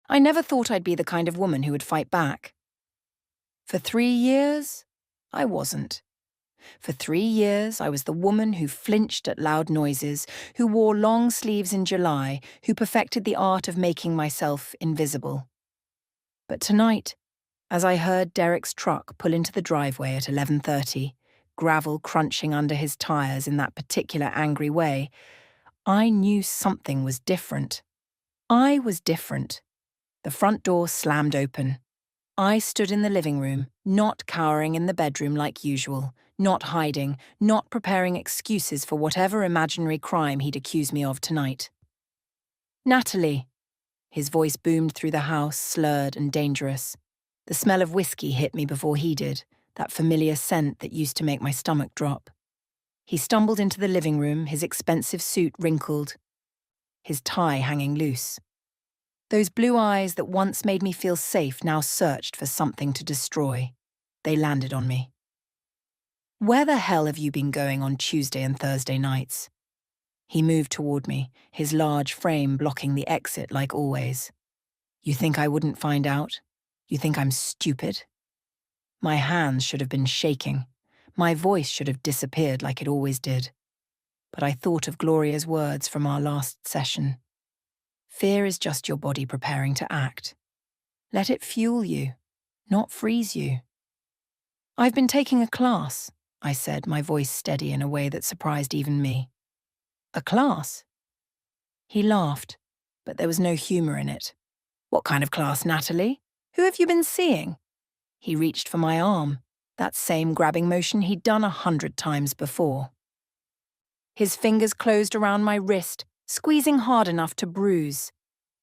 I never thought I'd be the kind of woman who would fight back. For 3 years, I wasn't. For 3 years, I was the woman who flinched at loud noises, who wore long sleeves in July, who perfected the art of making myself invisible. But tonight, as I heard Derek's truck pull into the driveway at 11:30, gravel crunching under his tires in that particular angry way, I knew something was different. I was different. The front door slammed open. I stood in the living room, not cowering in the bedroom like usual, not hiding, not preparing excuses for whatever imaginary crime he'd accuse me of tonight. "Natalie." His voice boomed through the house, slurred and dangerous. The smell of whiskey hit me before he did, that familiar scent that used to make my stomach drop. He stumbled into the living room, his expensive suit wrinkled, his tie hanging loose. Those blue eyes that once made me feel safe now searched for something to destroy. They landed on me. "Where the hell have you been going on Tuesday and Thursday nights?" He moved toward me, his large frame blocking the exit like always. "You think I wouldn't find out? You think I'm stupid?" My hands should have been shaking. My voice should have disappeared like it always did. But I thought of Gloria's words from our last session. Fear is just your body preparing to act. Let it fuel you, not freeze you. "I've been taking a class," I said, my voice steady in a way that surprised even me. "A class?" He laughed, but there was no humour in it. "What kind of class, Natalie? Who have you been seeing?" He reached for my arm, that same grabbing motion he'd done 100 times before. His fingers closed around my wrist, squeezing hard enough to bruise.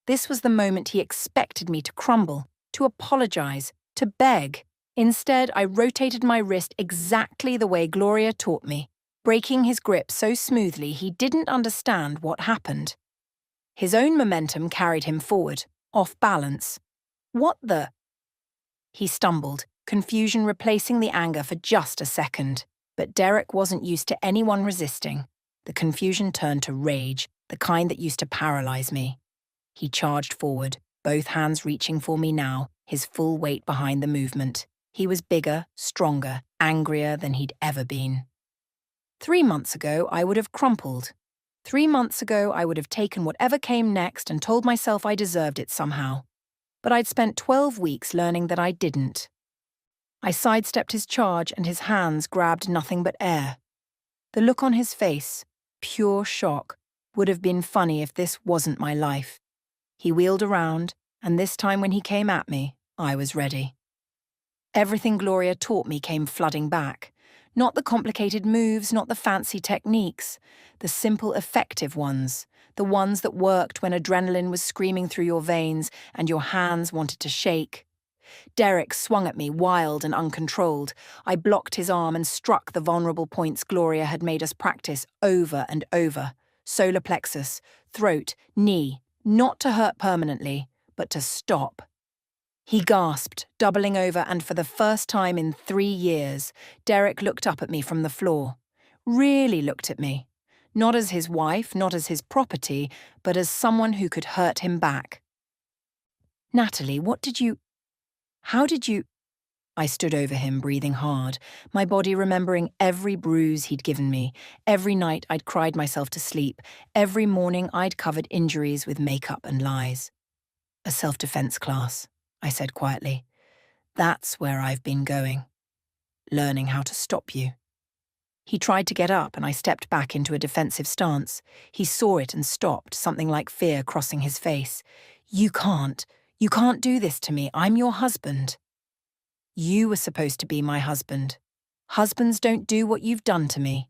This was the moment he expected me to crumble, to apologize, to beg. Instead, I rotated my wrist exactly the way Gloria taught me, breaking his grip so smoothly he didn't understand what happened. His own momentum carried him forward, off balance. "What the—" He stumbled, confusion replacing the anger for just a second. But Derek wasn't used to anyone resisting. The confusion turned to rage, the kind that used to paralyze me. He charged forward, both hands reaching for me now, his full weight behind the movement. He was bigger, stronger, angrier than he'd ever been. 3 months ago, I would have crumpled. 3 months ago, I would have taken whatever came next and told myself I deserved it somehow. But I'd spent 12 weeks learning that I didn't. I sidestepped his charge and his hands grabbed nothing but air. The look on his face, pure shock, would have been funny if this wasn't my life. He wheeled around, and this time when he came at me, I was ready. Everything Gloria taught me came flooding back. Not the complicated moves, not the fancy techniques. The simple, effective ones. The ones that worked when adrenaline was screaming through your veins and your hands wanted to shake. Derek swung at me, wild and uncontrolled. I blocked his arm and struck the vulnerable points Gloria had made us practice over and over. Solar plexus, throat, knee, not to hurt permanently, but to stop. He gasped, doubling over, and for the first time in 3 years, Derek looked up at me from the floor. Really looked at me. Not as his wife, not as his property, but as someone who could hurt him back. "Natalie, how did you—" I stood over him, breathing hard, my body remembering every bruise he'd given me, every night I'd cried myself to sleep, every morning I'd covered injuries with makeup and lies. "A self-defense class," I said quietly. "That's where I've been going. Learning how to stop you." He tried to get up and I stepped back into a defensive stance. He saw it and stopped, something like fear crossing his face. You can't do this to me. I'm your husband." "You were supposed to be my husband. Husbands don't do what you've done to me."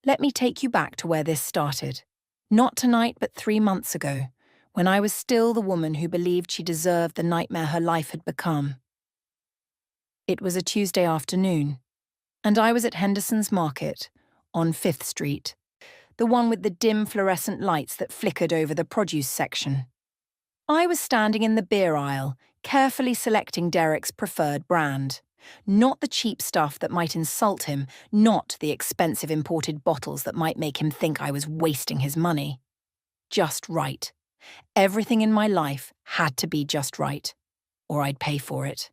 Let me take you back to where this started. Not tonight, but 3 months ago, when I was still the woman who believed she deserved the nightmare her life had become. It was a Tuesday afternoon, and I was at Henderson's Market, on 5th Street, the one with the dim fluorescent lights that flickered over the produce section. I was standing in the beer aisle, carefully selecting Derek's preferred brand. Not the cheap stuff that might insult him, not the expensive imported bottles that might make him think I was wasting his money. Just right. Everything in my life had to be just right, or I'd pay for it.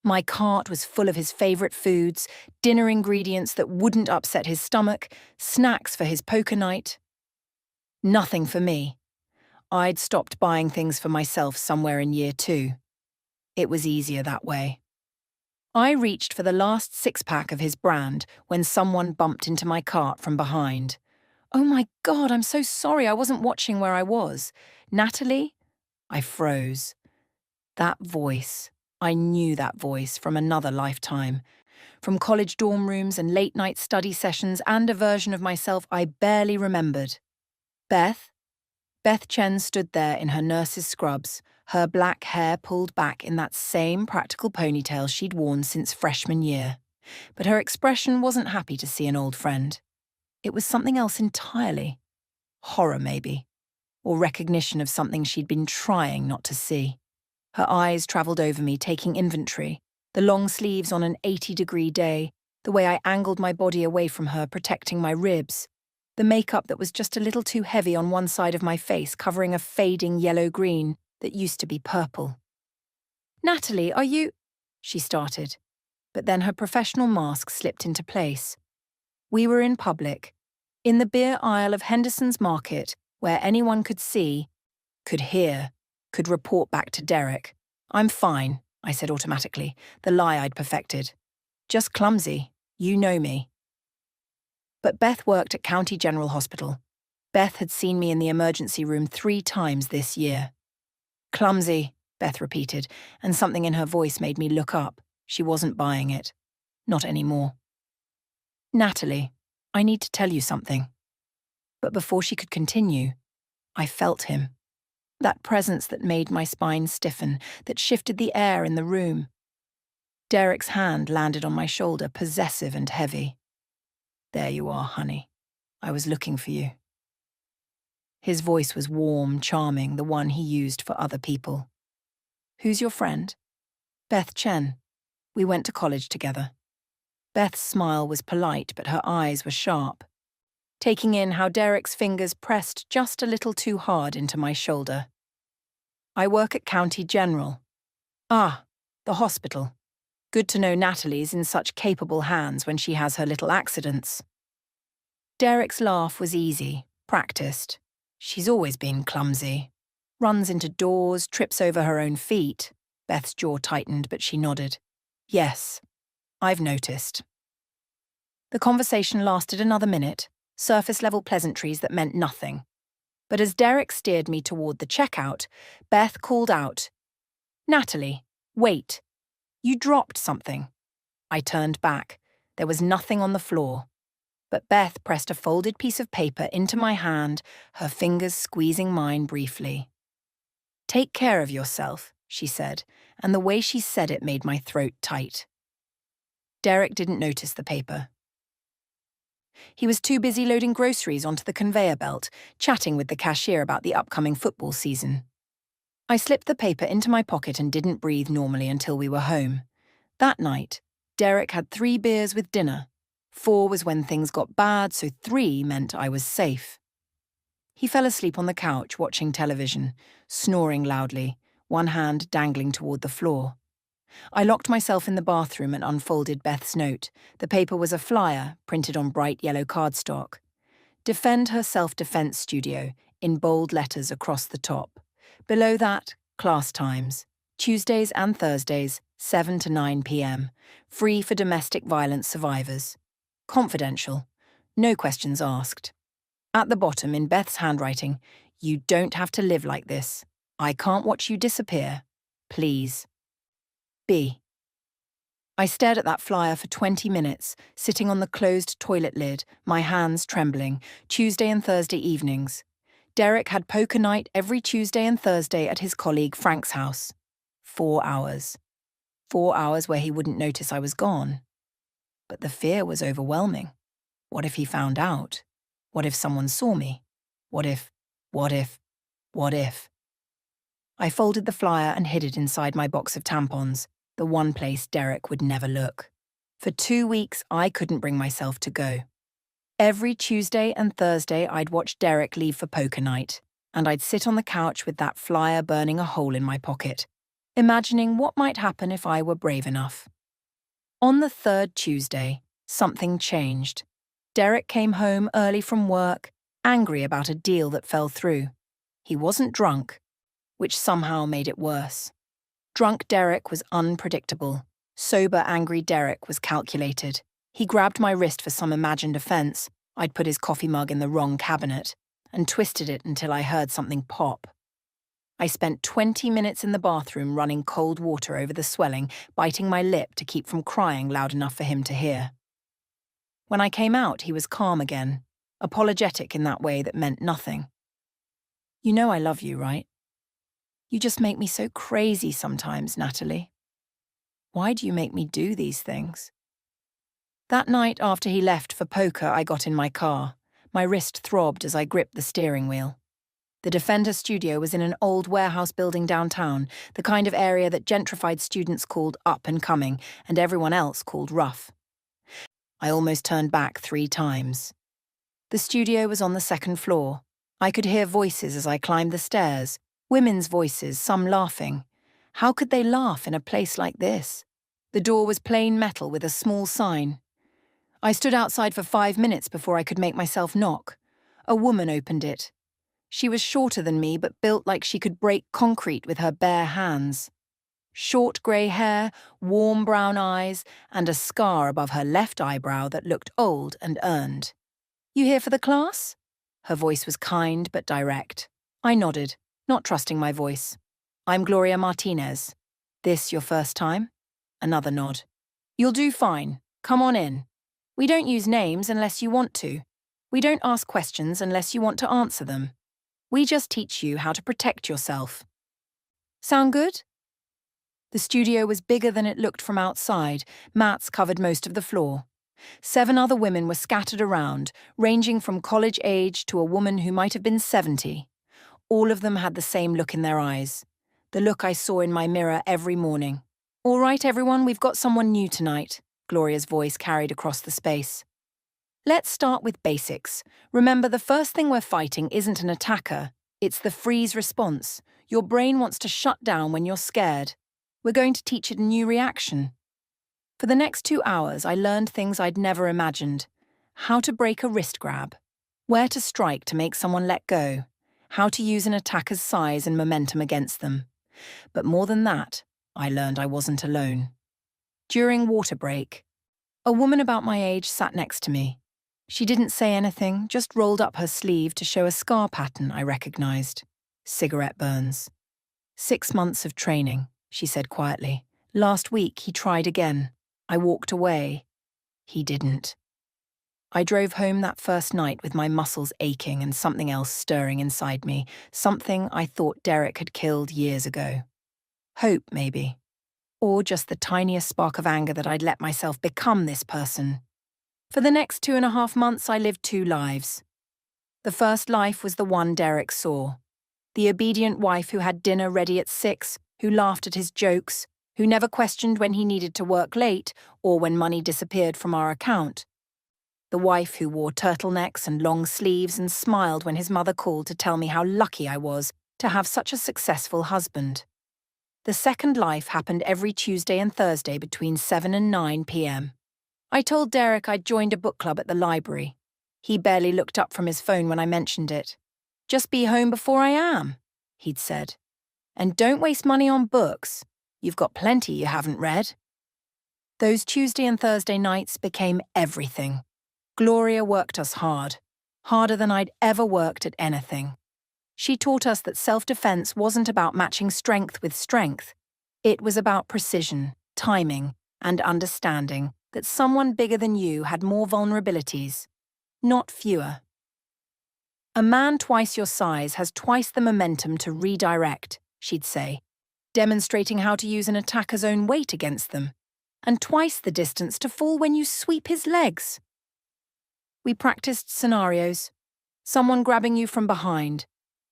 My cart was full of his favourite foods, dinner ingredients that wouldn't upset his stomach, snacks for his poker night. Nothing for me. I'd stopped buying things for myself somewhere in year 2. It was easier that way. I reached for the last six-pack of his brand when someone bumped into my cart from behind. Oh my God, I'm so sorry, I wasn't watching where I was. Natalie? I froze. That voice. I knew that voice from another lifetime. From college dorm rooms and late-night study sessions and a version of myself I barely remembered. Beth? Beth Chen stood there in her nurse's scrubs, her black hair pulled back in that same practical ponytail she'd worn since freshman year. But her expression wasn't happy to see an old friend. It was something else entirely. Horror, maybe. Or recognition of something she'd been trying not to see. Her eyes travelled over me, taking inventory. The long sleeves on an 80-degree day, the way I angled my body away from her, protecting my ribs. The makeup that was just a little too heavy on one side of my face, covering a fading yellow-green that used to be purple. "Natalie, are you—" she started. But then her professional mask slipped into place. We were in public, in the beer aisle of Henderson's Market, where anyone could see, could hear, could report back to Derek. "I'm fine," I said automatically, the lie I'd perfected. "Just clumsy. You know me." But Beth worked at County General Hospital. Beth had seen me in the emergency room 3 times this year. "Clumsy," Beth repeated, and something in her voice made me look up. She wasn't buying it. Not anymore. "Natalie, I need to tell you something." But before she could continue, I felt him. That presence that made my spine stiffen, that shifted the air in the room. Derek's hand landed on my shoulder, possessive and heavy. "There you are, honey. I was looking for you." His voice was warm, charming, the one he used for other people. "Who's your friend?" "Beth Chen. We went to college together." Beth's smile was polite, but her eyes were sharp, taking in how Derek's fingers pressed just a little too hard into my shoulder. "I work at County General." "Ah, the hospital. Good to know Natalie's in such capable hands when she has her little accidents." Derek's laugh was easy, practiced. "She's always been clumsy. Runs into doors, trips over her own feet." Beth's jaw tightened, but she nodded. "Yes, I've noticed." The conversation lasted another minute, surface-level pleasantries that meant nothing. But as Derek steered me toward the checkout, Beth called out, "Natalie, wait. You dropped something." I turned back. There was nothing on the floor. But Beth pressed a folded piece of paper into my hand, her fingers squeezing mine briefly. "Take care of yourself," she said, and the way she said it made my throat tight. Derek didn't notice the paper. He was too busy loading groceries onto the conveyor belt, chatting with the cashier about the upcoming football season. I slipped the paper into my pocket and didn't breathe normally until we were home. That night, Derek had 3 beers with dinner. 4 was when things got bad, so 3 meant I was safe. He fell asleep on the couch watching television, snoring loudly, one hand dangling toward the floor. I locked myself in the bathroom and unfolded Beth's note. The paper was a flyer, printed on bright yellow cardstock. "Defend her self-defense studio," in bold letters across the top. Below that, class times. Tuesdays and Thursdays, 7 to 9 p.m. Free for domestic violence survivors. Confidential. No questions asked. At the bottom, in Beth's handwriting, "You don't have to live like this. I can't watch you disappear. Please. B." I stared at that flyer for 20 minutes, sitting on the closed toilet lid, my hands trembling, Tuesday and Thursday evenings. Derek had poker night every Tuesday and Thursday at his colleague Frank's house. 4 hours. 4 hours where he wouldn't notice I was gone. But the fear was overwhelming. What if he found out? What if someone saw me? What if? I folded the flyer and hid it inside my box of tampons, the one place Derek would never look. For 2 weeks, I couldn't bring myself to go. Every Tuesday and Thursday, I'd watch Derek leave for poker night, and I'd sit on the couch with that flyer burning a hole in my pocket, imagining what might happen if I were brave enough. On the third Tuesday, something changed. Derek came home early from work, angry about a deal that fell through. He wasn't drunk, which somehow made it worse. Drunk Derek was unpredictable. Sober, angry Derek was calculated. He grabbed my wrist for some imagined offense. I'd put his coffee mug in the wrong cabinet and twisted it until I heard something pop. I spent 20 minutes in the bathroom running cold water over the swelling, biting my lip to keep from crying loud enough for him to hear. When I came out, he was calm again, apologetic in that way that meant nothing. "You know I love you, right? You just make me so crazy sometimes, Natalie. Why do you make me do these things?" That night after he left for poker, I got in my car. My wrist throbbed as I gripped the steering wheel. The Defender studio was in an old warehouse building downtown, the kind of area that gentrified students called up and coming and everyone else called rough. I almost turned back 3 times. The studio was on the 2nd floor. I could hear voices as I climbed the stairs, women's voices, some laughing. How could they laugh in a place like this? The door was plain metal with a small sign. I stood outside for 5 minutes before I could make myself knock. A woman opened it. She was shorter than me, but built like she could break concrete with her bare hands. Short grey hair, warm brown eyes, and a scar above her left eyebrow that looked old and earned. "You here for the class?" Her voice was kind but direct. I nodded, not trusting my voice. "I'm Gloria Martinez. This your first time?" Another nod. "You'll do fine. Come on in. We don't use names unless you want to. We don't ask questions unless you want to answer them. We just teach you how to protect yourself. Sound good?" The studio was bigger than it looked from outside. Mats covered most of the floor. 7 other women were scattered around, ranging from college age to a woman who might have been 70. All of them had the same look in their eyes, the look I saw in my mirror every morning. "All right, everyone, we've got someone new tonight," Gloria's voice carried across the space. "Let's start with basics. Remember, the first thing we're fighting isn't an attacker. It's the freeze response. Your brain wants to shut down when you're scared. We're going to teach it a new reaction." For the next 2 hours, I learned things I'd never imagined. How to break a wrist grab, where to strike to make someone let go, how to use an attacker's size and momentum against them. But more than that, I learned I wasn't alone. During water break, a woman about my age sat next to me. She didn't say anything, just rolled up her sleeve to show a scar pattern I recognized. Cigarette burns. 6 months of training, she said quietly. Last week he tried again. I walked away. He didn't. I drove home that first night with my muscles aching and something else stirring inside me, something I thought Derek had killed years ago. Hope, maybe. Or just the tiniest spark of anger that I'd let myself become this person. For the next 2.5 months, I lived 2 lives. The first life was the one Derek saw. The obedient wife who had dinner ready at 6, who laughed at his jokes, who never questioned when he needed to work late or when money disappeared from our account. The wife who wore turtlenecks and long sleeves and smiled when his mother called to tell me how lucky I was to have such a successful husband. The second life happened every Tuesday and Thursday between 7 and 9 p.m. I told Derek I'd joined a book club at the library. He barely looked up from his phone when I mentioned it. "Just be home before I am," he'd said. "And don't waste money on books. You've got plenty you haven't read." Those Tuesday and Thursday nights became everything. Gloria worked us hard, harder than I'd ever worked at anything. She taught us that self-defense wasn't about matching strength with strength. It was about precision, timing, and understanding that someone bigger than you had more vulnerabilities, not fewer. "A man twice your size has twice the momentum to redirect," she'd say, demonstrating how to use an attacker's own weight against them, and twice the distance to fall when you sweep his legs. We practiced scenarios. Someone grabbing you from behind,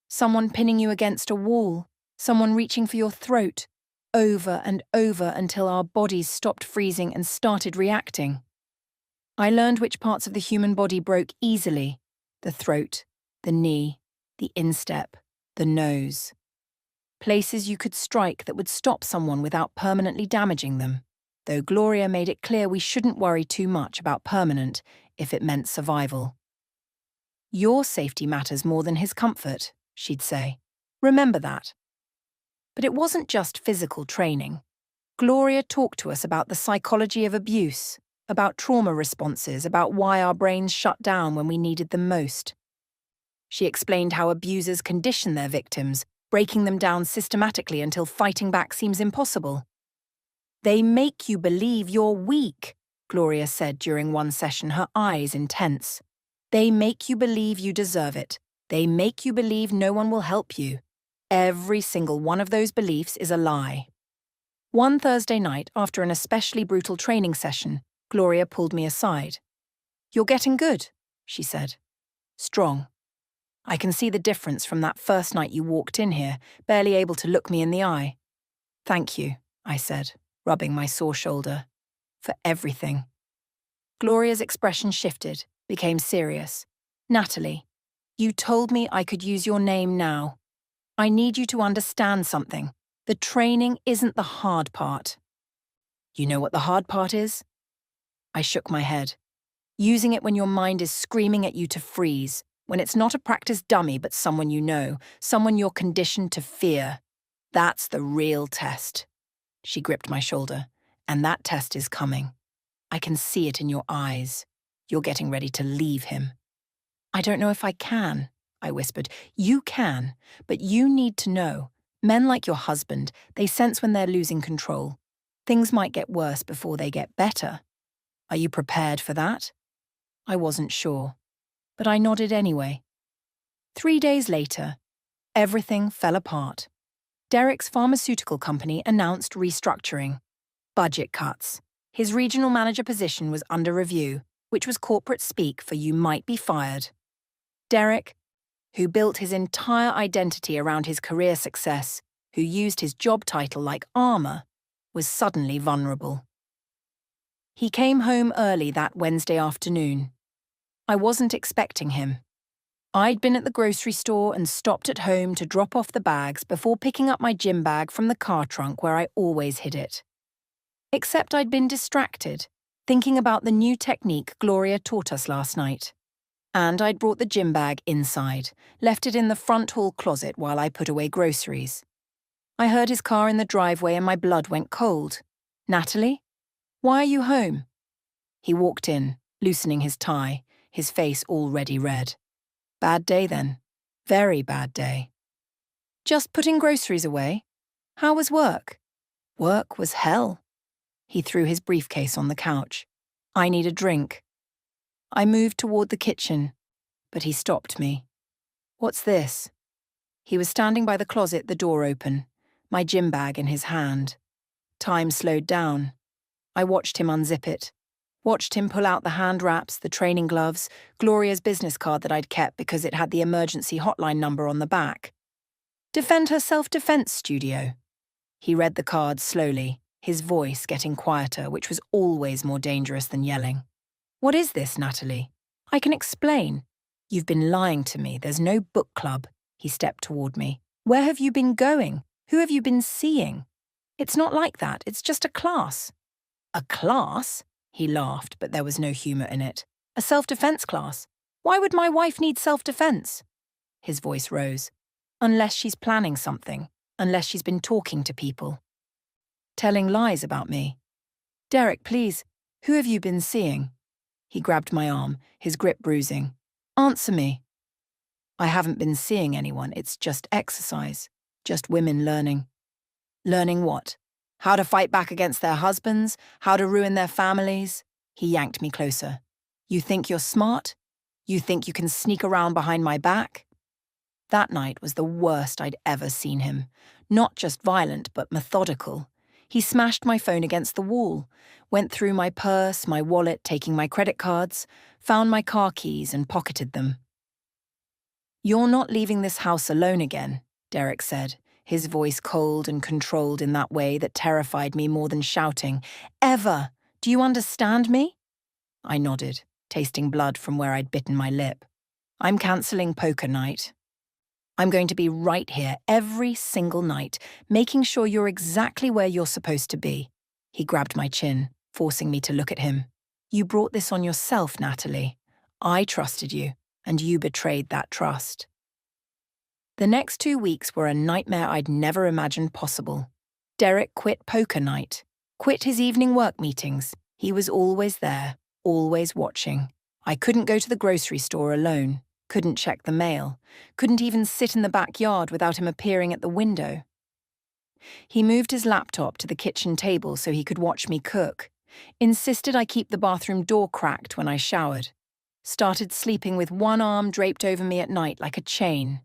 someone pinning you against a wall, someone reaching for your throat, over and over until our bodies stopped freezing and started reacting. I learned which parts of the human body broke easily: the throat, the knee, the instep, The nose. Places you could strike that would stop someone without permanently damaging them, though Gloria made it clear we shouldn't worry too much about permanent if it meant survival. Your safety matters more than his comfort, she'd say. Remember that. But it wasn't just physical training. Gloria talked to us about the psychology of abuse, about trauma responses, about why our brains shut down when we needed them most. She explained how abusers condition their victims, breaking them down systematically until fighting back seems impossible. They make you believe you're weak, Gloria said during one session, her eyes intense. They make you believe you deserve it. They make you believe no one will help you. Every single one of those beliefs is a lie. One Thursday night, after an especially brutal training session, Gloria pulled me aside. "You're getting good," she said. "Strong. I can see the difference from that first night you walked in here, barely able to look me in the eye." "Thank you," I said, rubbing my sore shoulder. "For everything." Gloria's expression shifted, became serious. "Natalie, you told me I could use your name now. I need you to understand something. The training isn't the hard part." "You know what the hard part is?" I shook my head. "Using it when your mind is screaming at you to freeze, when it's not a practice dummy but someone you know, someone you're conditioned to fear. That's the real test." She gripped my shoulder. "And that test is coming. I can see it in your eyes. You're getting ready to leave him." "I don't know if I can," I whispered. "You can, but you need to know. Men like your husband, they sense when they're losing control. Things might get worse before they get better. Are you prepared for that?" I wasn't sure, but I nodded anyway. 3 days later, everything fell apart. Derek's pharmaceutical company announced restructuring. Budget cuts. His regional manager position was under review, which was corporate speak for "you might be fired." Derek, who built his entire identity around his career success, who used his job title like armor, was suddenly vulnerable. He came home early that Wednesday afternoon. I wasn't expecting him. I'd been at the grocery store and stopped at home to drop off the bags before picking up my gym bag from the car trunk where I always hid it. Except I'd been distracted, thinking about the new technique Gloria taught us last night. And I'd brought the gym bag inside, left it in the front hall closet while I put away groceries. I heard his car in the driveway and my blood went cold. "Natalie? Why are you home?" He walked in, loosening his tie, his face already red. "Bad day then. Very bad day." "Just putting groceries away? How was work?" "Work was hell." He threw his briefcase on the couch. "I need a drink." I moved toward the kitchen, but he stopped me. "What's this?" He was standing by the closet, the door open, my gym bag in his hand. Time slowed down. I watched him unzip it, watched him pull out the hand wraps, the training gloves, Gloria's business card that I'd kept because it had the emergency hotline number on the back. "Defend Her Self-Defense Studio." He read the card slowly, his voice getting quieter, which was always more dangerous than yelling. "What is this, Natalie? I can explain. You've been lying to me. There's no book club." He stepped toward me. "Where have you been going? Who have you been seeing? It's not like that. It's just a class." "A class?" He laughed, but there was no humor in it. "A self-defense class. Why would my wife need self-defense?" His voice rose. "Unless she's planning something. Unless she's been talking to people. Telling lies about me." "Derek, please, who have you been seeing?" He grabbed my arm, his grip bruising. "Answer me." "I haven't been seeing anyone. It's just exercise. Just women learning." "Learning what? How to fight back against their husbands? How to ruin their families?" He yanked me closer. "You think you're smart? You think you can sneak around behind my back?" That night was the worst I'd ever seen him. Not just violent, but methodical. He smashed my phone against the wall, went through my purse, my wallet, taking my credit cards, found my car keys and pocketed them. "You're not leaving this house alone again," Derek said, his voice cold and controlled in that way that terrified me more than shouting. "Ever! Do you understand me?" I nodded, tasting blood from where I'd bitten my lip. "I'm cancelling poker night." I'm going to be right here every single night, making sure you're exactly where you're supposed to be. He grabbed my chin, forcing me to look at him. You brought this on yourself, Natalie. I trusted you, and you betrayed that trust. The next 2 weeks were a nightmare I'd never imagined possible. Derek quit poker night, quit his evening work meetings. He was always there, always watching. I couldn't go to the grocery store alone, couldn't check the mail, couldn't even sit in the backyard without him appearing at the window. He moved his laptop to the kitchen table so he could watch me cook, insisted I keep the bathroom door cracked when I showered, started sleeping with one arm draped over me at night like a chain.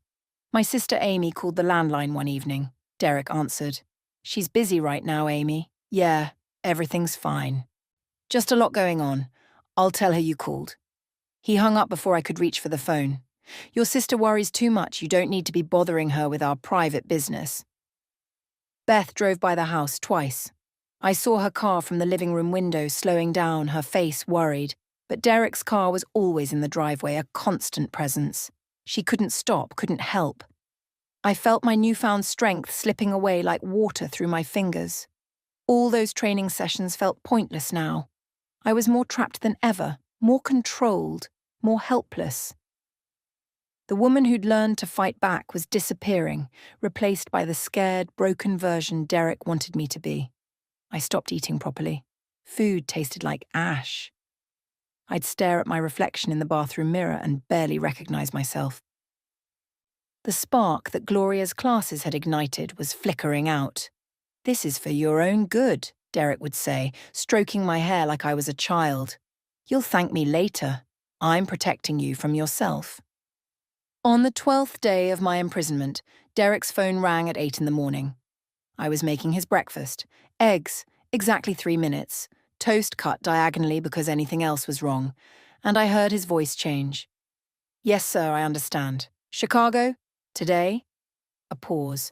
My sister Amy called the landline one evening. Derek answered. She's busy right now, Amy. Yeah, everything's fine. Just a lot going on. I'll tell her you called. He hung up before I could reach for the phone. Your sister worries too much. You don't need to be bothering her with our private business. Beth drove by the house twice. I saw her car from the living room window slowing down, her face worried. But Derek's car was always in the driveway, a constant presence. She couldn't stop, couldn't help. I felt my newfound strength slipping away like water through my fingers. All those training sessions felt pointless now. I was more trapped than ever, more controlled, more helpless. The woman who'd learned to fight back was disappearing, replaced by the scared, broken version Derek wanted me to be. I stopped eating properly. Food tasted like ash. I'd stare at my reflection in the bathroom mirror and barely recognize myself. The spark that Gloria's classes had ignited was flickering out. This is for your own good, Derek would say, stroking my hair like I was a child. You'll thank me later. I'm protecting you from yourself. On the 12th day of my imprisonment, Derek's phone rang at 8 in the morning. I was making his breakfast. Eggs, exactly 3 minutes. Toast cut diagonally because anything else was wrong. And I heard his voice change. Yes, sir, I understand. Chicago? Today? A pause.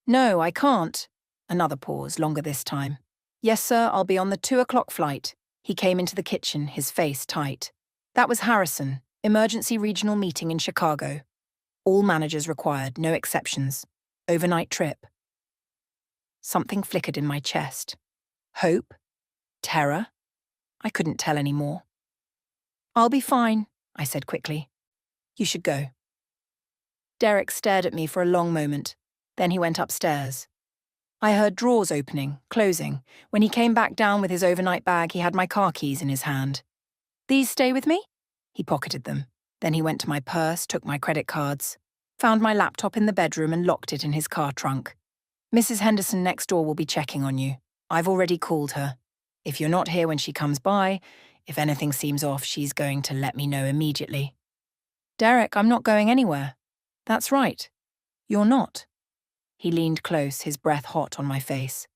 No, I can't. Another pause, longer this time. Yes, sir, I'll be on the 2 o'clock flight. He came into the kitchen, his face tight. That was Harrison, emergency regional meeting in Chicago. All managers required, no exceptions. Overnight trip. Something flickered in my chest. Hope? Terror? I couldn't tell any more. I'll be fine, I said quickly. You should go. Derek stared at me for a long moment. Then he went upstairs. I heard drawers opening, closing. When he came back down with his overnight bag, he had my car keys in his hand. These stay with me? He pocketed them. Then he went to my purse, took my credit cards, found my laptop in the bedroom and locked it in his car trunk. Mrs. Henderson next door will be checking on you. I've already called her. If you're not here when she comes by, if anything seems off, she's going to let me know immediately. Derek, I'm not going anywhere. That's right. You're not. He leaned close, his breath hot on my face.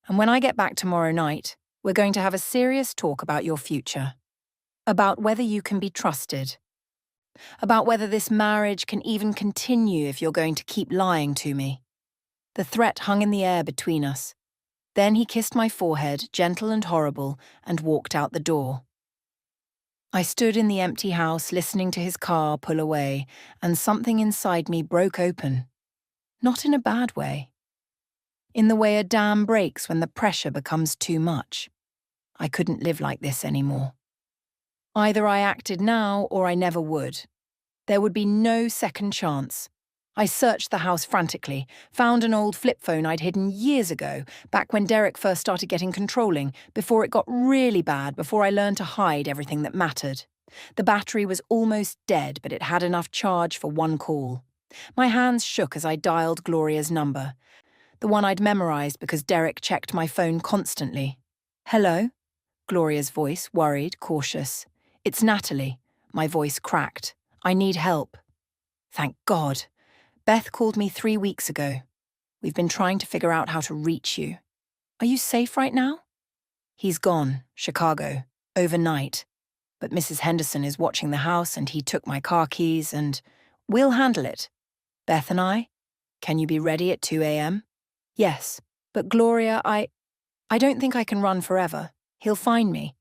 And when I get back tomorrow night, we're going to have a serious talk about your future. About whether you can be trusted. About whether this marriage can even continue if you're going to keep lying to me. The threat hung in the air between us. Then he kissed my forehead, gentle and horrible, and walked out the door. I stood in the empty house listening to his car pull away, and something inside me broke open. Not in a bad way. In the way a dam breaks when the pressure becomes too much. I couldn't live like this anymore. Either I acted now or I never would. There would be no second chance. I searched the house frantically, found an old flip phone I'd hidden years ago, back when Derek first started getting controlling, before it got really bad, before I learned to hide everything that mattered. The battery was almost dead, but it had enough charge for one call. My hands shook as I dialed Gloria's number, the one I'd memorized because Derek checked my phone constantly. Hello? Gloria's voice, worried, cautious. It's Natalie. My voice cracked. I need help. Thank God. Beth called me 3 weeks ago. We've been trying to figure out how to reach you. Are you safe right now? He's gone, Chicago, overnight. But Mrs. Henderson is watching the house and he took my car keys and we'll handle it. Beth and I? Can you be ready at 2 a.m.? Yes, but Gloria, I don't think I can run forever. He'll find me.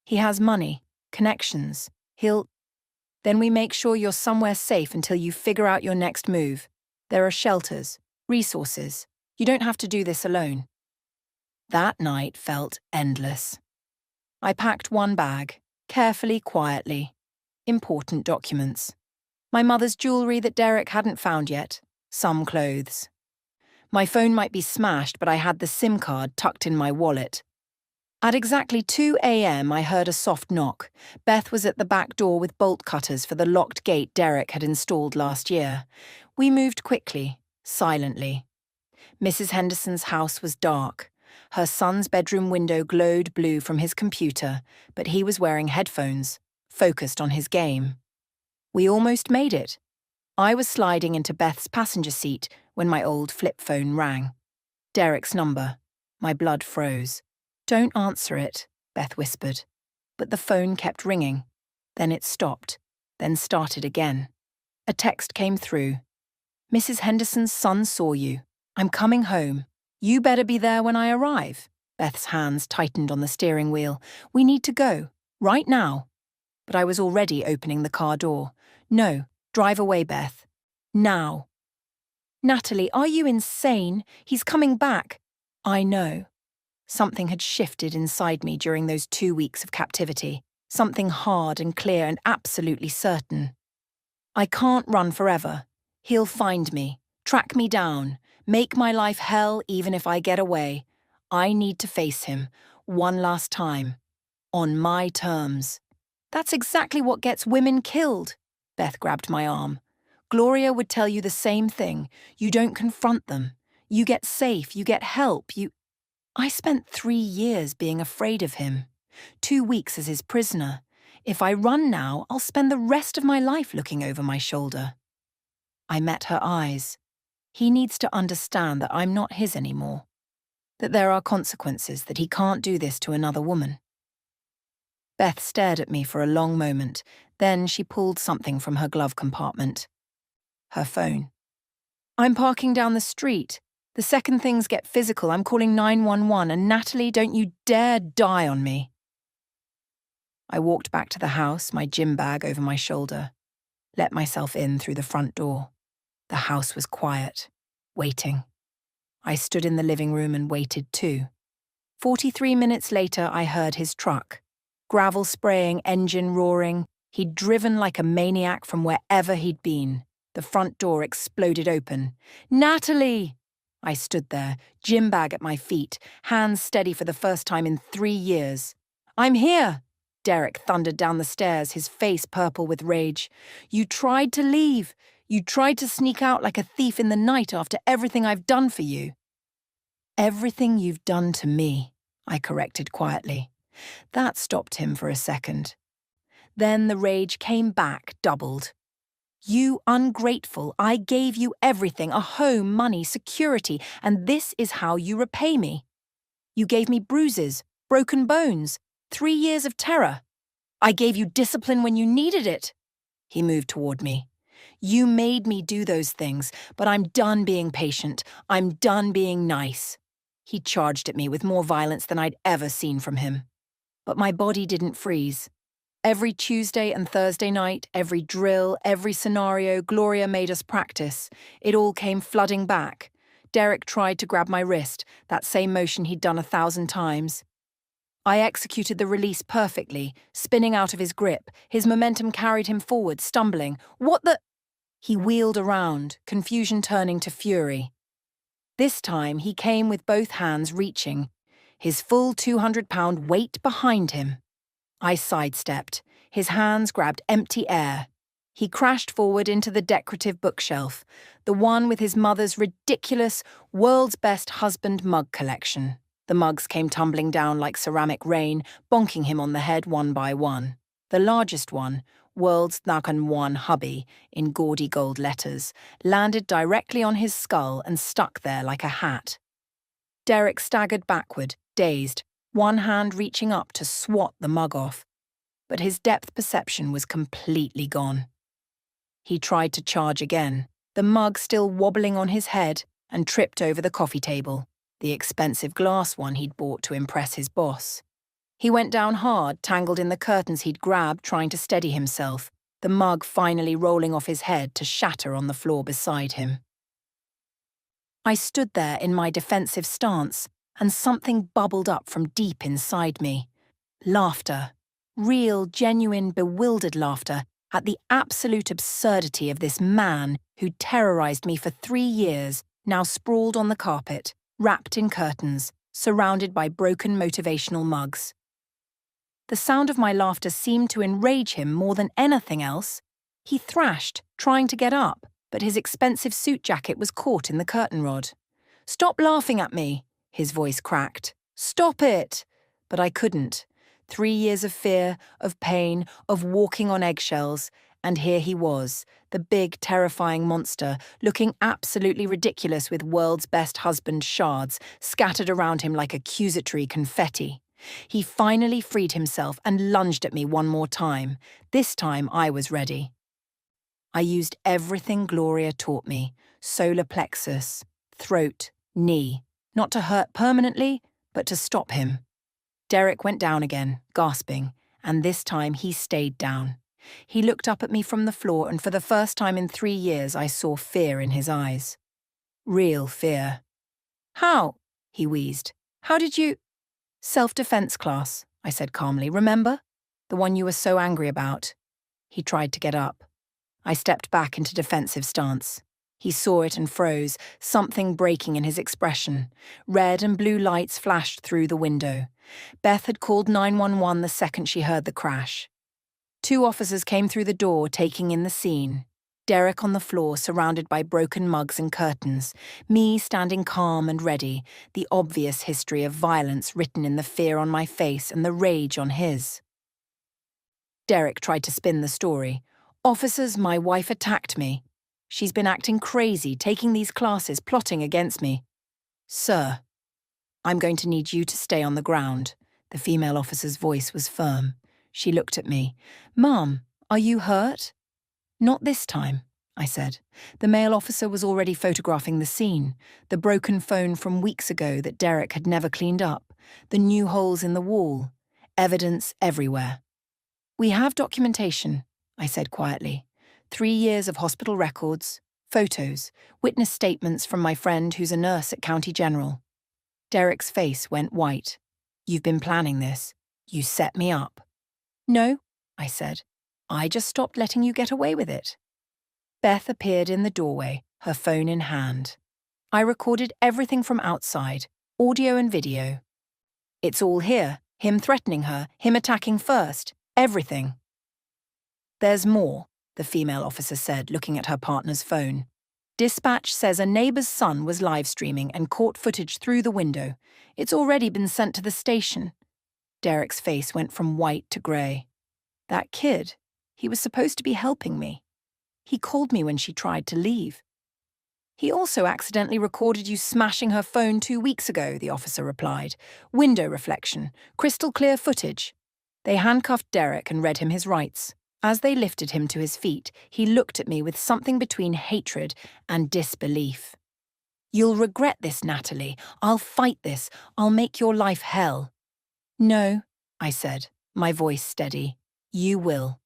He has money, connections. Then we make sure you're somewhere safe until you figure out your next move. There are shelters, resources. You don't have to do this alone. That night felt endless. I packed one bag, carefully, quietly. Important documents. My mother's jewellery that Derek hadn't found yet. Some clothes. My phone might be smashed, but I had the SIM card tucked in my wallet. At exactly 2 a.m, I heard a soft knock. Beth was at the back door with bolt cutters for the locked gate Derek had installed last year. We moved quickly, silently. Mrs. Henderson's house was dark. Her son's bedroom window glowed blue from his computer, but he was wearing headphones, focused on his game. We almost made it. I was sliding into Beth's passenger seat when my old flip phone rang. Derek's number. My blood froze. "Don't answer it," Beth whispered. But the phone kept ringing. Then it stopped, then started again. A text came through. "Mrs. Henderson's son saw you. I'm coming home. You better be there when I arrive." Beth's hands tightened on the steering wheel. "We need to go. Right now." But I was already opening the car door. "No, drive away, Beth. Now." "Natalie, are you insane? He's coming back." "I know." Something had shifted inside me during those 2 weeks of captivity. Something hard and clear and absolutely certain. I can't run forever. He'll find me, track me down, make my life hell even if I get away. I need to face him, one last time. On my terms. "That's exactly what gets women killed." Beth grabbed my arm. "Gloria would tell you the same thing. You don't confront them. You get safe, you get help, I spent 3 years being afraid of him. 2 weeks as his prisoner. If I run now, I'll spend the rest of my life looking over my shoulder." I met her eyes. He needs to understand that I'm not his anymore. That there are consequences, that he can't do this to another woman. Beth stared at me for a long moment. Then she pulled something from her glove compartment. Her phone. "I'm parking down the street. The second things get physical, I'm calling 911, and Natalie, don't you dare die on me." I walked back to the house, my gym bag over my shoulder. Let myself in through the front door. The house was quiet, waiting. I stood in the living room and waited too. 43 minutes later, I heard his truck. Gravel spraying, engine roaring. He'd driven like a maniac from wherever he'd been. The front door exploded open. "Natalie!" I stood there, gym bag at my feet, hands steady for the first time in 3 years. "I'm here!" Derek thundered down the stairs, his face purple with rage. "You tried to leave. You tried to sneak out like a thief in the night after everything I've done for you." "Everything you've done to me," I corrected quietly. That stopped him for a second. Then the rage came back, doubled. "You ungrateful, I gave you everything, a home, money, security, and this is how you repay me. You gave me bruises, broken bones, 3 years of terror. I gave you discipline when you needed it." He moved toward me. "You made me do those things, but I'm done being patient. I'm done being nice." He charged at me with more violence than I'd ever seen from him. But my body didn't freeze. Every Tuesday and Thursday night, every drill, every scenario Gloria made us practice, it all came flooding back. Derek tried to grab my wrist, that same motion he'd done 1,000 times. I executed the release perfectly, spinning out of his grip. His momentum carried him forward, stumbling. "What the—" He wheeled around, confusion turning to fury. This time he came with both hands reaching, his full 200-pound weight behind him. I sidestepped. His hands grabbed empty air. He crashed forward into the decorative bookshelf, the one with his mother's ridiculous, world's best husband mug collection. The mugs came tumbling down like ceramic rain, bonking him on the head one by one. The largest one, World's Nakan One Hubby, in gaudy gold letters, landed directly on his skull and stuck there like a hat. Derek staggered backward, dazed, one hand reaching up to swat the mug off. But his depth perception was completely gone. He tried to charge again, the mug still wobbling on his head, and tripped over the coffee table, the expensive glass one he'd bought to impress his boss. He went down hard, tangled in the curtains he'd grabbed, trying to steady himself, the mug finally rolling off his head to shatter on the floor beside him. I stood there in my defensive stance, and something bubbled up from deep inside me. Laughter. Real, genuine, bewildered laughter at the absolute absurdity of this man who'd terrorized me for 3 years, now sprawled on the carpet, wrapped in curtains, surrounded by broken motivational mugs. The sound of my laughter seemed to enrage him more than anything else. He thrashed, trying to get up, but his expensive suit jacket was caught in the curtain rod. "Stop laughing at me," his voice cracked. "Stop it!" But I couldn't. 3 years of fear, of pain, of walking on eggshells, and here he was, the big, terrifying monster, looking absolutely ridiculous with world's best husband shards scattered around him like accusatory confetti. He finally freed himself and lunged at me one more time. This time I was ready. I used everything Gloria taught me: solar plexus, throat, knee, not to hurt permanently, but to stop him. Derek went down again, gasping, and this time he stayed down. He looked up at me from the floor, and for the first time in 3 years I saw fear in his eyes. Real fear. "How?" he wheezed. "How did you—" "Self-defense class," I said calmly. "Remember? The one you were so angry about." He tried to get up. I stepped back into defensive stance. He saw it and froze, something breaking in his expression. Red and blue lights flashed through the window. Beth had called 911 the second she heard the crash. 2 officers came through the door, taking in the scene. Derek on the floor, surrounded by broken mugs and curtains. Me standing calm and ready, the obvious history of violence written in the fear on my face and the rage on his. Derek tried to spin the story. "Officers, my wife attacked me. She's been acting crazy, taking these classes, plotting against me." "Sir, I'm going to need you to stay on the ground." The female officer's voice was firm. She looked at me. "Ma'am, are you hurt?" "Not this time," I said. The male officer was already photographing the scene, the broken phone from weeks ago that Derek had never cleaned up, the new holes in the wall, evidence everywhere. "We have documentation," I said quietly. 3 years of hospital records, photos, witness statements from my friend who's a nurse at County General. Derek's face went white. "You've been planning this. You set me up." "No," I said. "I just stopped letting you get away with it." Beth appeared in the doorway, her phone in hand. I recorded everything from outside, audio and video. "It's all here. Him threatening her, him attacking first, everything." "There's more," the female officer said, looking at her partner's phone. "Dispatch says a neighbor's son was live streaming and caught footage through the window. It's already been sent to the station." Derek's face went from white to grey. "That kid, he was supposed to be helping me. He called me when she tried to leave." "He also accidentally recorded you smashing her phone 2 weeks ago," the officer replied. "Window reflection, crystal clear footage." They handcuffed Derek and read him his rights. As they lifted him to his feet, he looked at me with something between hatred and disbelief. "You'll regret this, Natalie. I'll fight this. I'll make your life hell." "No," I said, my voice steady. "You will.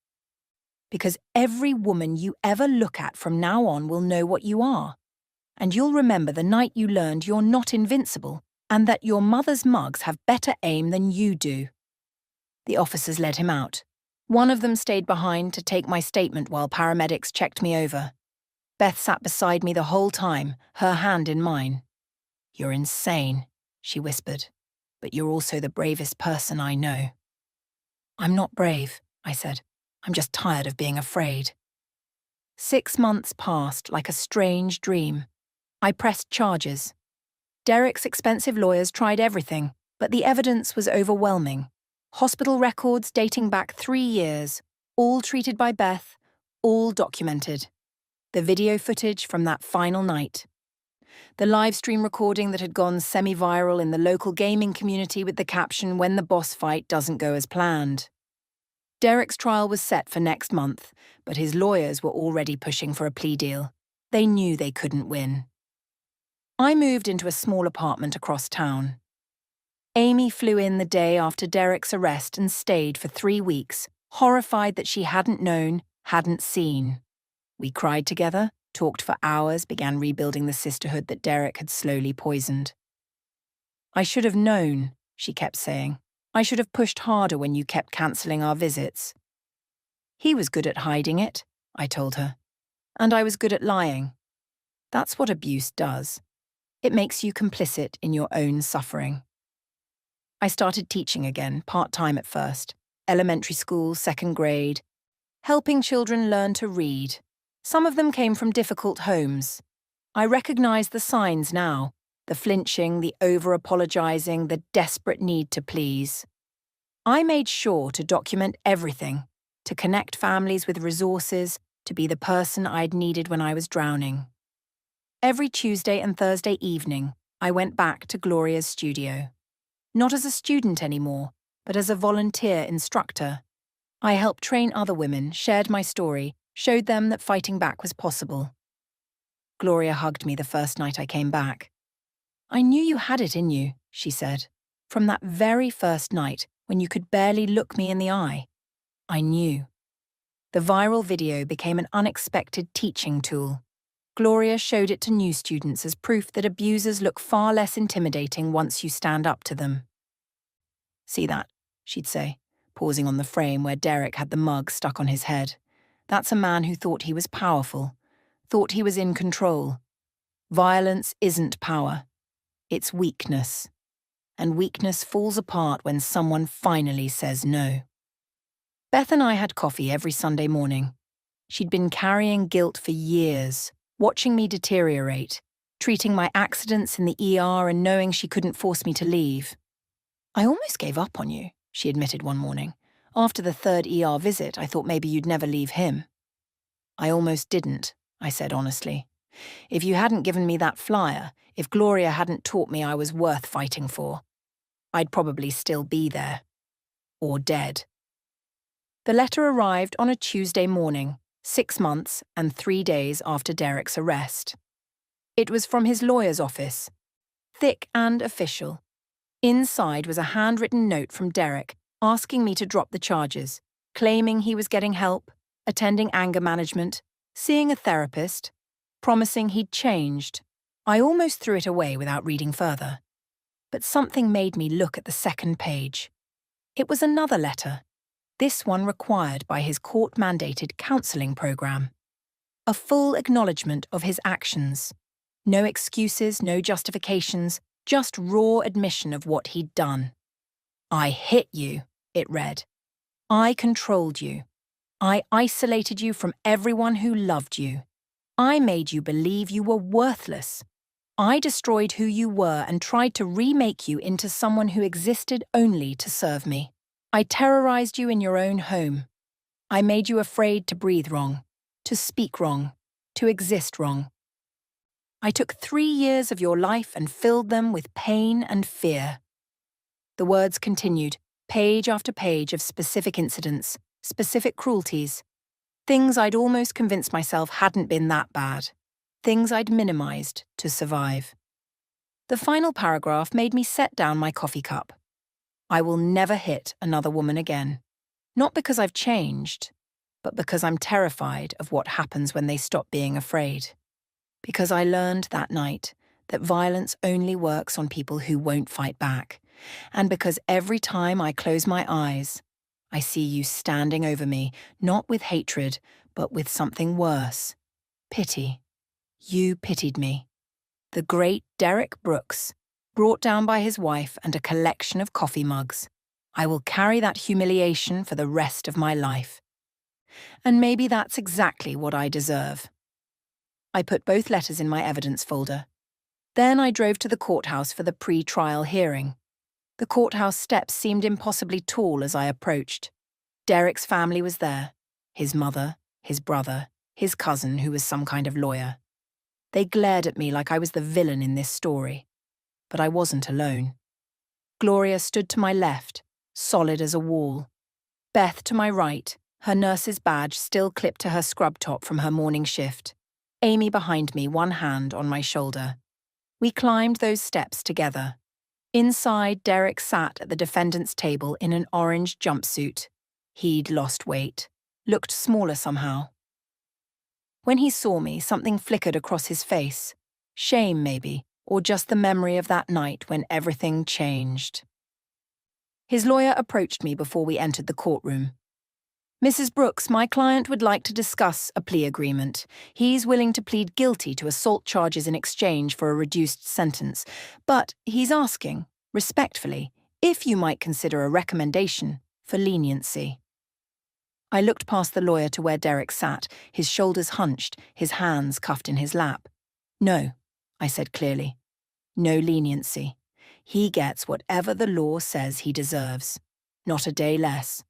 Because every woman you ever look at from now on will know what you are. And you'll remember the night you learned you're not invincible and that your mother's mugs have better aim than you do." The officers led him out. One of them stayed behind to take my statement while paramedics checked me over. Beth sat beside me the whole time, her hand in mine. "You're insane," she whispered, "but you're also the bravest person I know." "I'm not brave," I said. "I'm just tired of being afraid." 6 months passed like a strange dream. I pressed charges. Derek's expensive lawyers tried everything, but the evidence was overwhelming. Hospital records dating back 3 years, all treated by Beth, all documented. The video footage from that final night. The live stream recording that had gone semi-viral in the local gaming community with the caption, "When the boss fight doesn't go as planned." Derek's trial was set for next month, but his lawyers were already pushing for a plea deal. They knew they couldn't win. I moved into a small apartment across town. Amy flew in the day after Derek's arrest and stayed for 3 weeks, horrified that she hadn't known, hadn't seen. We cried together, talked for hours, began rebuilding the sisterhood that Derek had slowly poisoned. "I should have known," she kept saying. "I should have pushed harder when you kept cancelling our visits." "He was good at hiding it," I told her. "And I was good at lying. That's what abuse does. It makes you complicit in your own suffering." I started teaching again, part-time at first. Elementary school, second grade. Helping children learn to read. Some of them came from difficult homes. I recognise the signs now. The flinching, the over-apologising, the desperate need to please. I made sure to document everything, to connect families with resources, to be the person I'd needed when I was drowning. Every Tuesday and Thursday evening, I went back to Gloria's studio. Not as a student anymore, but as a volunteer instructor. I helped train other women, shared my story, showed them that fighting back was possible. Gloria hugged me the first night I came back. "I knew you had it in you," she said. "From that very first night, when you could barely look me in the eye. I knew." The viral video became an unexpected teaching tool. Gloria showed it to new students as proof that abusers look far less intimidating once you stand up to them. "See that?" she'd say, pausing on the frame where Derek had the mug stuck on his head. "That's a man who thought he was powerful, thought he was in control. Violence isn't power. It's weakness. And weakness falls apart when someone finally says no." Beth and I had coffee every Sunday morning. She'd been carrying guilt for years, watching me deteriorate, treating my accidents in the ER and knowing she couldn't force me to leave. "I almost gave up on you," she admitted one morning. "After the third ER visit, I thought maybe you'd never leave him." "I almost didn't," I said honestly. "If you hadn't given me that flyer, if Gloria hadn't taught me I was worth fighting for, I'd probably still be there. Or dead." The letter arrived on a Tuesday morning, 6 months and 3 days after Derek's arrest. It was from his lawyer's office, thick and official. Inside was a handwritten note from Derek asking me to drop the charges, claiming he was getting help, attending anger management, seeing a therapist, promising he'd changed. I almost threw it away without reading further. But something made me look at the second page. It was another letter, this one required by his court-mandated counselling program. A full acknowledgement of his actions. No excuses, no justifications, just raw admission of what he'd done. "I hit you," it read. "I controlled you. I isolated you from everyone who loved you. I made you believe you were worthless. I destroyed who you were and tried to remake you into someone who existed only to serve me. I terrorized you in your own home. I made you afraid to breathe wrong, to speak wrong, to exist wrong. I took 3 years of your life and filled them with pain and fear." The words continued, page after page of specific incidents, specific cruelties, things I'd almost convinced myself hadn't been that bad, things I'd minimized to survive. The final paragraph made me set down my coffee cup. I will never hit another woman again. Not because I've changed, but because I'm terrified of what happens when they stop being afraid. Because I learned that night that violence only works on people who won't fight back. And because every time I close my eyes, I see you standing over me, not with hatred, but with something worse. Pity. You pitied me. The great Derek Brooks, brought down by his wife and a collection of coffee mugs. I will carry that humiliation for the rest of my life. And maybe that's exactly what I deserve. I put both letters in my evidence folder. Then I drove to the courthouse for the pre-trial hearing. The courthouse steps seemed impossibly tall as I approached. Derek's family was there. His mother, his brother, his cousin who was some kind of lawyer. They glared at me like I was the villain in this story. But I wasn't alone. Gloria stood to my left, solid as a wall. Beth to my right, her nurse's badge still clipped to her scrub top from her morning shift. Amy behind me, one hand on my shoulder. We climbed those steps together. Inside, Derek sat at the defendant's table in an orange jumpsuit. He'd lost weight, looked smaller somehow. When he saw me, something flickered across his face. Shame, maybe, or just the memory of that night when everything changed. His lawyer approached me before we entered the courtroom. "Mrs. Brooks, my client would like to discuss a plea agreement. He's willing to plead guilty to assault charges in exchange for a reduced sentence, but he's asking, respectfully, if you might consider a recommendation for leniency." I looked past the lawyer to where Derek sat, his shoulders hunched, his hands cuffed in his lap. "No," I said clearly. "No leniency. He gets whatever the law says he deserves. Not a day less."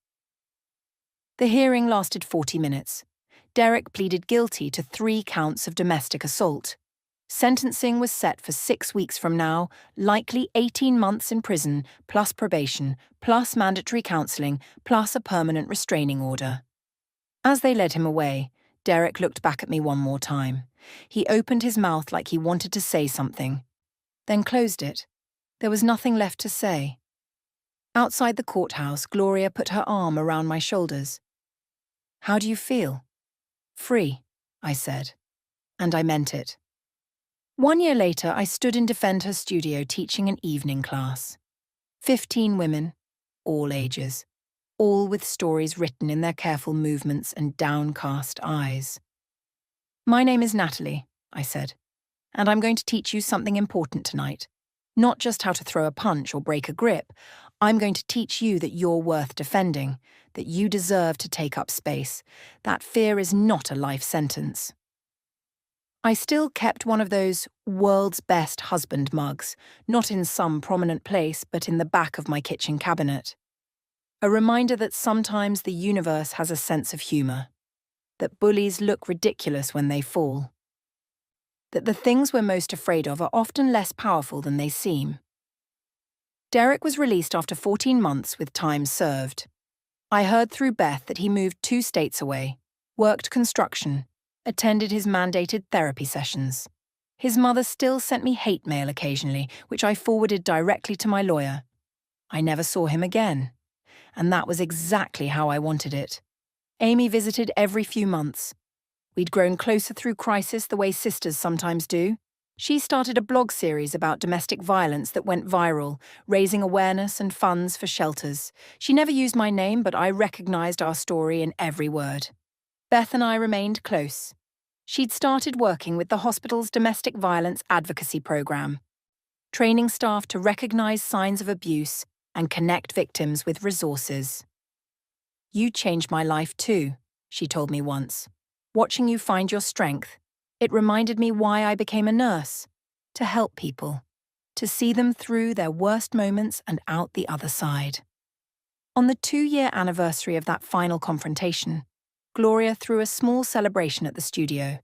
The hearing lasted 40 minutes. Derek pleaded guilty to 3 counts of domestic assault. Sentencing was set for 6 weeks from now, likely 18 months in prison, plus probation, plus mandatory counselling, plus a permanent restraining order. As they led him away, Derek looked back at me one more time. He opened his mouth like he wanted to say something, then closed it. There was nothing left to say. Outside the courthouse, Gloria put her arm around my shoulders. "How do you feel?" "Free," I said. And I meant it. 1 year later, I stood in Defend Her studio teaching an evening class. 15 women, all ages, all with stories written in their careful movements and downcast eyes. "My name is Natalie," I said, "and I'm going to teach you something important tonight. Not just how to throw a punch or break a grip. I'm going to teach you that you're worth defending, that you deserve to take up space. That fear is not a life sentence." I still kept one of those world's best husband mugs, not in some prominent place, but in the back of my kitchen cabinet. A reminder that sometimes the universe has a sense of humour, that bullies look ridiculous when they fall, that the things we're most afraid of are often less powerful than they seem. Derek was released after 14 months with time served. I heard through Beth that he moved 2 states away, worked construction, attended his mandated therapy sessions. His mother still sent me hate mail occasionally, which I forwarded directly to my lawyer. I never saw him again, and that was exactly how I wanted it. Amy visited every few months. We'd grown closer through crisis the way sisters sometimes do. She started a blog series about domestic violence that went viral, raising awareness and funds for shelters. She never used my name, but I recognized our story in every word. Beth and I remained close. She'd started working with the hospital's domestic violence advocacy program, training staff to recognize signs of abuse and connect victims with resources. "You changed my life too," she told me once. "Watching you find your strength, it reminded me why I became a nurse, to help people, to see them through their worst moments and out the other side." On the 2-year anniversary of that final confrontation, Gloria threw a small celebration at the studio.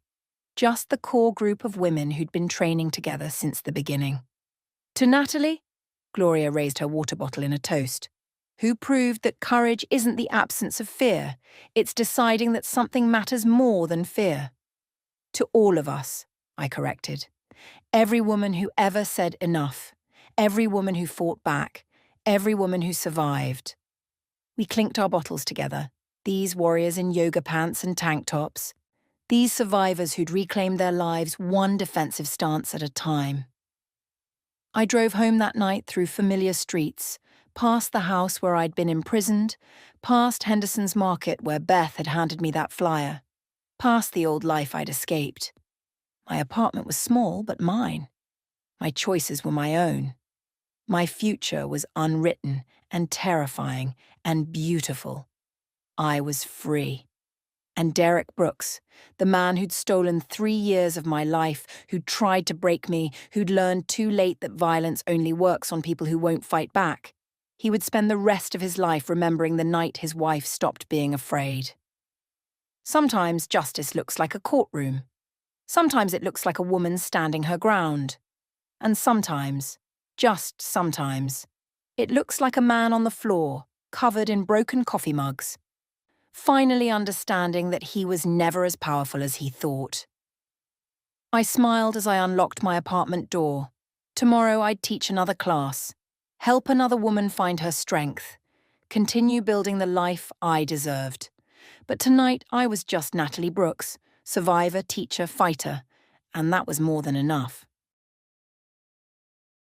Just the core group of women who'd been training together since the beginning. "To Natalie," Gloria raised her water bottle in a toast, "who proved that courage isn't the absence of fear, it's deciding that something matters more than fear." "To all of us," I corrected. "Every woman who ever said enough, every woman who fought back, every woman who survived." We clinked our bottles together, these warriors in yoga pants and tank tops, these survivors who'd reclaimed their lives one defensive stance at a time. I drove home that night through familiar streets, past the house where I'd been imprisoned, past Henderson's Market where Beth had handed me that flyer, past the old life I'd escaped. My apartment was small, but mine. My choices were my own. My future was unwritten and terrifying and beautiful. I was free. And Derek Brooks, the man who'd stolen 3 years of my life, who'd tried to break me, who'd learned too late that violence only works on people who won't fight back, he would spend the rest of his life remembering the night his wife stopped being afraid. Sometimes justice looks like a courtroom. Sometimes it looks like a woman standing her ground. And sometimes, just sometimes, it looks like a man on the floor, covered in broken coffee mugs, finally understanding that he was never as powerful as he thought. I smiled as I unlocked my apartment door. Tomorrow I'd teach another class, help another woman find her strength, continue building the life I deserved. But tonight I was just Natalie Brooks, survivor, teacher, fighter, and that was more than enough.